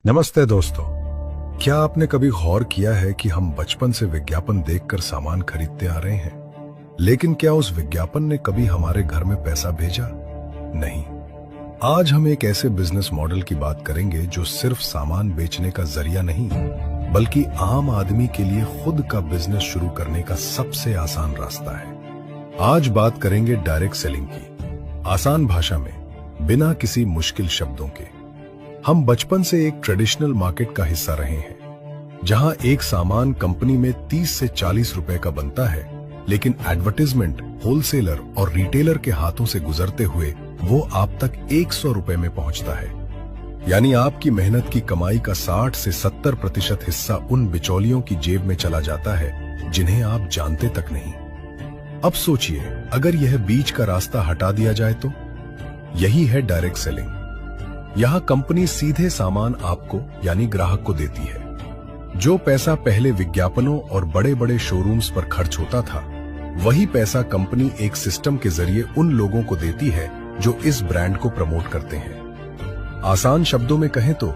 नमस्ते दोस्तों। क्या आपने कभी गौर किया है कि हम बचपन से विज्ञापन देखकर सामान खरीदते आ रहे हैं, लेकिन क्या उस विज्ञापन ने कभी हमारे घर में पैसा भेजा? नहीं। आज हम एक ऐसे बिजनेस मॉडल की बात करेंगे जो सिर्फ सामान बेचने का जरिया नहीं, बल्कि आम आदमी के लिए खुद का बिजनेस शुरू करने का सबसे आसान रास्ता है। आज बात करेंगे डायरेक्ट सेलिंग की, आसान भाषा में, बिना किसी मुश्किल शब्दों के। हम बचपन से एक ट्रेडिशनल मार्केट का हिस्सा रहे हैं, जहां एक सामान कंपनी में 30 से 40 रुपए का बनता है, लेकिन एडवर्टाइजमेंट होलसेलर और रिटेलर के हाथों से गुजरते हुए वो आप तक 100 रुपए में पहुंचता है। यानी आपकी मेहनत की कमाई का 60 से 70% हिस्सा उन बिचौलियों की जेब में चला जाता है जिन्हें आप जानते तक नहीं। अब सोचिए, अगर यह बीच का रास्ता हटा दिया जाए तो? यही है डायरेक्ट सेलिंग। यहां कंपनी सीधे सामान आपको यानी ग्राहक को देती है। जो पैसा पहले विज्ञापनों और बड़े बड़े शोरूम्स पर खर्च होता था, वही पैसा कंपनी एक सिस्टम के जरिए उन लोगों को देती है जो इस ब्रांड को प्रमोट करते हैं। आसान शब्दों में कहें तो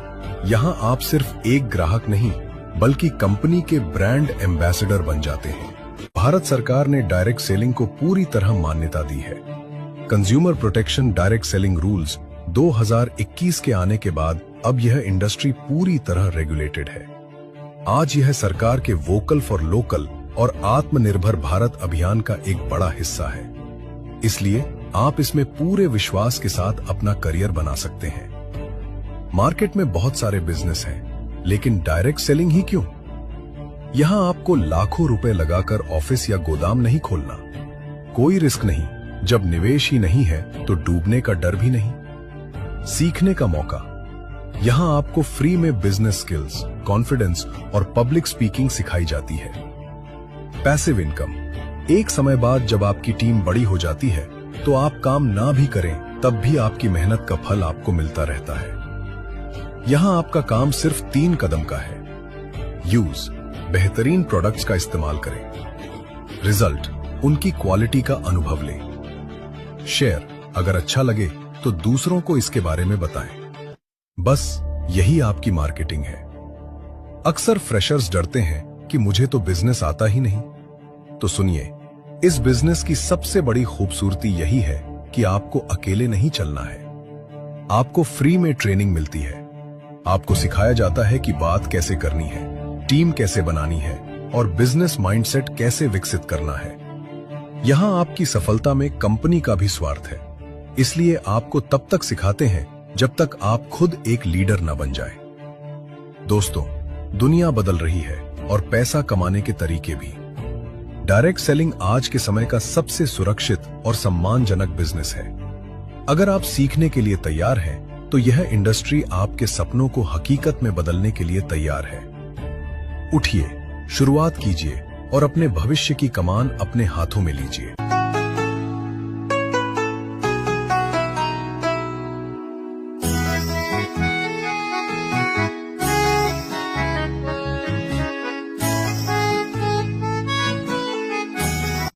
यहां आप सिर्फ एक ग्राहक नहीं, बल्कि कंपनी के ब्रांड एम्बेसडर बन जाते हैं। भारत सरकार ने डायरेक्ट सेलिंग को पूरी तरह मान्यता दी है। Consumer protection direct selling rules 2021 के आने के बाद अब यह इंडस्ट्री पूरी तरह रेगुलेटेड है। आज यह सरकार के वोकल फॉर लोकल और आत्मनिर्भर भारत अभियान का एक बड़ा हिस्सा है। इसलिए आप इसमें पूरे विश्वास के साथ अपना करियर बना सकते हैं। मार्केट में बहुत सारे बिजनेस हैं, लेकिन डायरेक्ट सेलिंग ही क्यों? यहां आपको लाखों रुपए लगाकर ऑफिस या गोदाम नहीं खोलना। कोई रिस्क नहीं। जब निवेश ही नहीं है तो डूबने का डर भी नहीं। सीखने का मौका। यहां आपको फ्री में बिजनेस स्किल्स, कॉन्फिडेंस और पब्लिक स्पीकिंग सिखाई जाती है। Passive income. एक समय बाद जब आपकी टीम बड़ी हो जाती है तो आप काम ना भी करें तब भी आपकी मेहनत का फल आपको मिलता रहता है। यहां आपका काम सिर्फ 3 कदम का है। यूज, बेहतरीन प्रोडक्ट्स का इस्तेमाल करें। रिजल्ट, उनकी क्वालिटी का अनुभव लें। शेयर, अगर अच्छा लगे तो दूसरों को इसके बारे में बताएं। बस यही आपकी मार्केटिंग है। अक्सर फ्रेशर्स डरते हैं कि मुझे तो बिजनेस आता ही नहीं। तो सुनिए, इस बिजनेस की सबसे बड़ी खूबसूरती यही है कि आपको अकेले नहीं चलना है। आपको फ्री में ट्रेनिंग मिलती है। आपको सिखाया जाता है कि बात कैसे करनी है, टीम कैसे बनानी है और बिजनेस माइंडसेट कैसे विकसित करना है। यहां आपकी सफलता में कंपनी का भी स्वार्थ है, इसलिए आपको तब तक सिखाते हैं जब तक आप खुद एक लीडर न बन जाए। दोस्तों, दुनिया बदल रही है और पैसा कमाने के तरीके भी। डायरेक्ट सेलिंग आज के समय का सबसे सुरक्षित और सम्मानजनक बिजनेस है। अगर आप सीखने के लिए तैयार हैं, तो यह इंडस्ट्री आपके सपनों को हकीकत में बदलने के लिए तैयार है। उठिए, शुरुआत कीजिए और अपने भविष्य की कमान अपने हाथों में लीजिए।